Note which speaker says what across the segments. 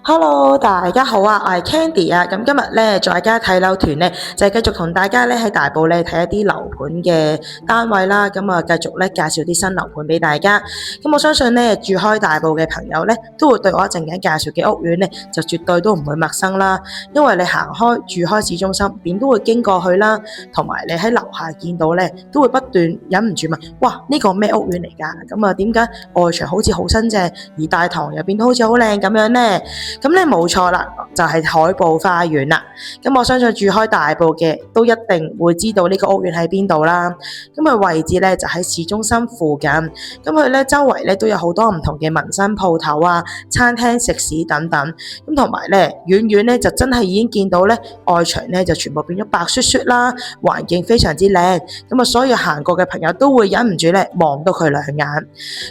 Speaker 1: Hello，大家好啊，我係 Candy 啊。咁今日咧，在家睇樓團咧，就係繼續同大家咧喺大埔咧睇一啲樓盤嘅單位啦。咁啊，繼續咧介紹啲新樓盤俾大家。咁我相信咧，住開大埔嘅朋友咧，都會對我一陣間介紹嘅屋苑咧，就絕對都唔會陌生啦。因為你行開住開市中心，點都會經過去啦。同埋你喺樓下見到咧，都會不斷忍唔住問：哇，呢個咩屋苑嚟㗎？咁啊，點解外牆好似好新淨，而大堂入邊都好似好靚咁樣咧？咁咧冇錯啦，就係海埔花園啦。咁我相信住開大埔嘅都一定會知道呢個屋苑喺邊度啦。咁佢位置咧就喺市中心附近。咁佢咧周圍咧都有好多唔同嘅民生鋪頭啊、餐廳、食肆等等。咁同埋咧遠遠咧就真係已經見到咧外牆咧就全部變咗白雪雪啦，環境非常之靚。咁啊，所有行過嘅朋友都會忍唔住咧望到佢兩眼。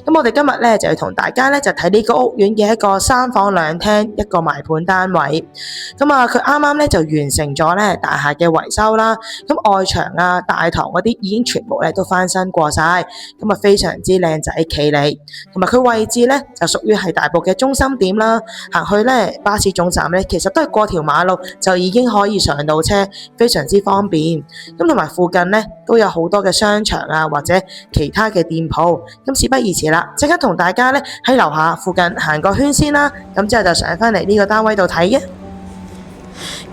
Speaker 1: 咁我哋今日咧就要同大家咧就睇呢個屋苑嘅一個3房2廳一個賣盤單位。咁啊，佢啱啱咧就完成咗咧大廈嘅維修啦。咁外牆啊、大堂嗰啲已經全部咧都翻新過晒，咁啊非常之靚仔企理。同埋佢位置咧就屬於係大埔嘅中心點啦。行去咧巴士總站咧，其實都係過條馬路就已經可以上到車，非常之方便。咁同埋附近咧都有好多嘅商場啊，或者其他嘅店鋪。咁事不宜遲啦，即刻同大家咧喺樓下附近行個圈先啦。咁之後就上返嚟呢個單位度睇嘅。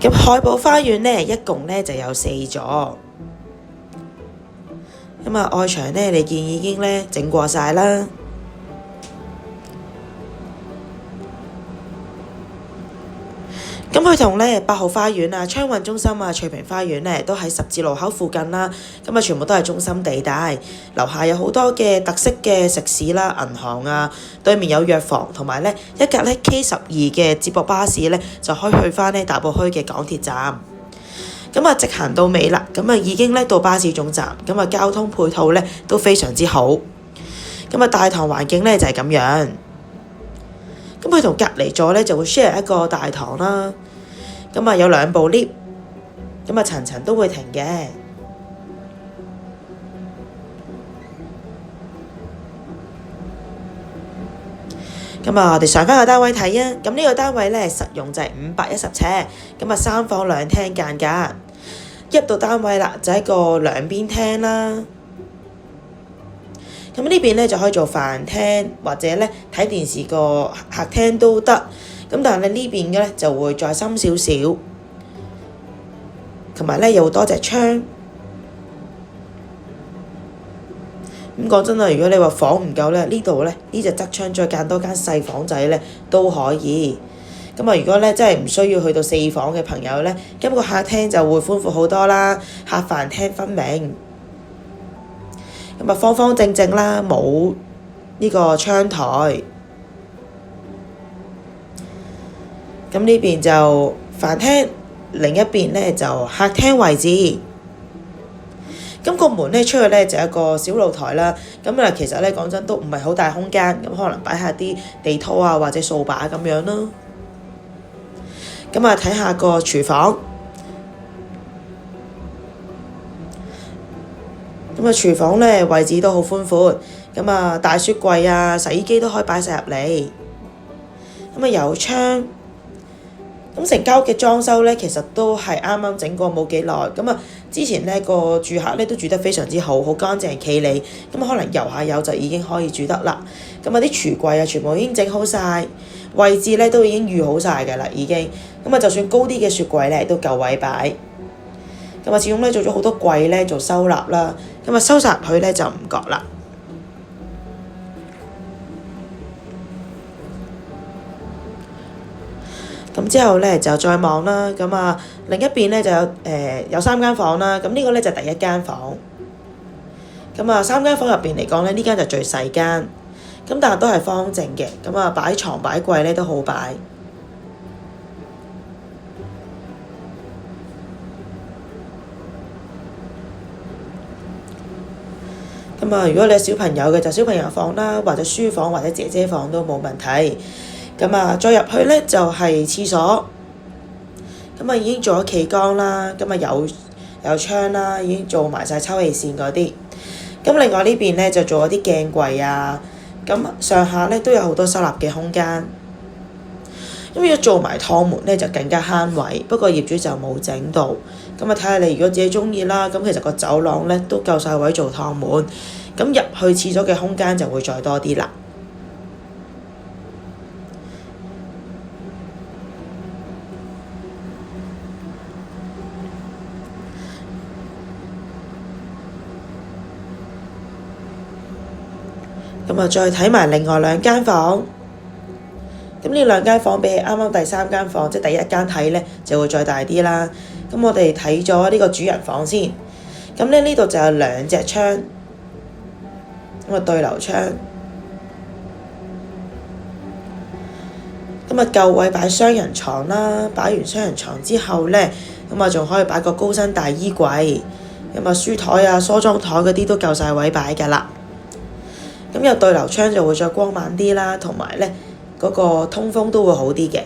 Speaker 1: 咁海埔花園咧一共咧就有4座。咁啊外牆咧你見已經咧整過晒啦。咁佢同咧8號花園啊、昌運中心啊、翠屏花園咧都喺十字路口附近啦。咁啊全部都係中心地帶，樓下有好多嘅特色嘅食肆啦、銀行啊，對面有藥房，同埋咧一架咧 K12嘅接駁巴士咧就可以去返咧大埔墟嘅港鐵站。咁啊直行到尾啦，咁啊已經咧到巴士總站，咁啊交通配套咧都非常之好。咁啊大堂環境咧就係咁樣。咁佢同隔離座咧就會 share 一個大堂啦。咁啊有2部 lift， 咁啊層層都會停嘅。咁啊我哋上返個單位睇啊。咁呢個單位咧實用就係510尺，咁啊3房2廳間隔。入到單位啦，就係一個兩邊廳啦。咁呢邊咧就可以做飯廳，或者咧睇電視個客廳都得。咁但係呢邊嘅咧就會再深少少，同埋咧有多隻窗。咁講真啦，如果你話房唔夠咧，呢度咧呢隻側窗再間多間細房仔咧都可以。咁啊，如果咧真係唔需要去到4房嘅朋友咧，咁個客廳就會寬闊好多啦，客飯廳分明。咁啊方方正正啦，冇呢個窗台。咁呢邊就飯廳，另一邊咧就客廳位置。咁個門咧出去咧就一個小露台啦。咁啊其實咧講真都唔係好大空間，咁可能擺下啲地拖啊或者掃把咁樣咯。咁啊睇下個廚房。咁啊廚房咧位置都好寬闊，咁啊大雪櫃啊、洗衣機都可以擺晒入嚟。咁啊有窗。咁成間屋嘅裝修咧，其實都係啱啱整過冇幾耐。咁啊之前咧個住客咧都住得非常之好，好乾淨企理。咁可能油下油就已經可以住得啦。咁啊啲櫥櫃啊全部已經整好晒，位置咧都已經預好晒㗎啦已經。咁啊就算高啲嘅雪櫃咧都夠位擺。咁啊始終咧做咗好多櫃咧做收納啦。咁啊收拾入去咧就唔覺啦。咁之後咧就再望啦。咁啊另一邊咧就有3間房啦。咁呢個咧就第1間房。咁啊3間房入邊嚟講咧，呢間就最細間。咁但係都係方正嘅。咁啊擺床擺櫃咧都好擺。咁啊如果你係小朋友嘅就小朋友房啦，或者書房或者姐姐房都冇問題。咁啊再入去咧就係廁所。咁啊已經做咗企缸啦，咁啊有窗啦，已經做埋晒抽氣扇嗰啲。咁另外呢邊咧就做咗啲鏡櫃啊，咁上下咧都有好多收納嘅空間。咁如果做埋趟門咧就更加慳位，不過業主就冇整到。咁啊睇下你如果自己中意啦，咁其實個走廊咧都夠晒位做趟門，咁入去廁所嘅空間就會再多啲啦。咁啊再睇埋另外2間房。咁呢2間房比起啱啱第3間房，即係第一間睇咧，就會再大啲啦。咁我哋睇咗呢個主人房先。咁咧呢度就有2隻窗，咁啊對流窗。咁啊夠位擺雙人床啦，擺完雙人床之後咧，咁啊仲可以擺個高身大衣櫃，咁啊書枱啊、梳妝枱嗰啲都夠晒位擺㗎啦。咁有對流窗就會再光猛啲啦，同埋咧嗰個通風都會好啲嘅。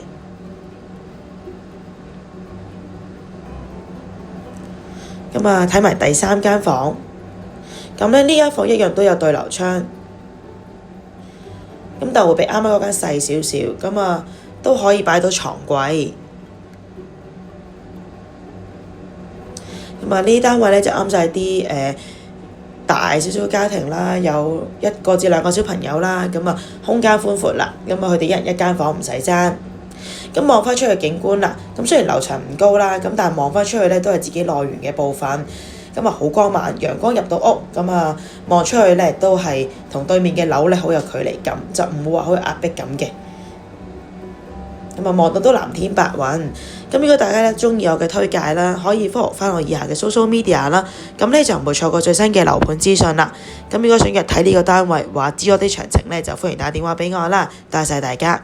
Speaker 1: 咁啊睇埋第3間房，咁咧呢間房一樣都有對流窗，咁但會比啱啱嗰間細少少，咁啊都可以擺到床櫃。咁啊呢單位咧就啱晒啲大少少嘅家庭啦，有1個至2個小朋友啦，咁啊空間寬闊啦，咁啊佢哋一人1間房唔使爭。咁望翻出去景觀啦，咁雖然樓層唔高啦，咁但係望翻出去咧都係自己內園嘅部分，咁啊好光猛，陽光入到屋，咁啊望出去咧都係同對面嘅樓咧好有距離感，就唔會話好有壓迫感嘅。咁啊望到都藍天白雲。咁如果大家咧中意我嘅推介啦，可以 follow 翻我以下嘅 social media 啦，咁咧就唔會錯過最新嘅樓盤資訊啦。咁如果想約睇呢個單位或知我啲詳情咧，就歡迎打電話俾我啦。多謝大家。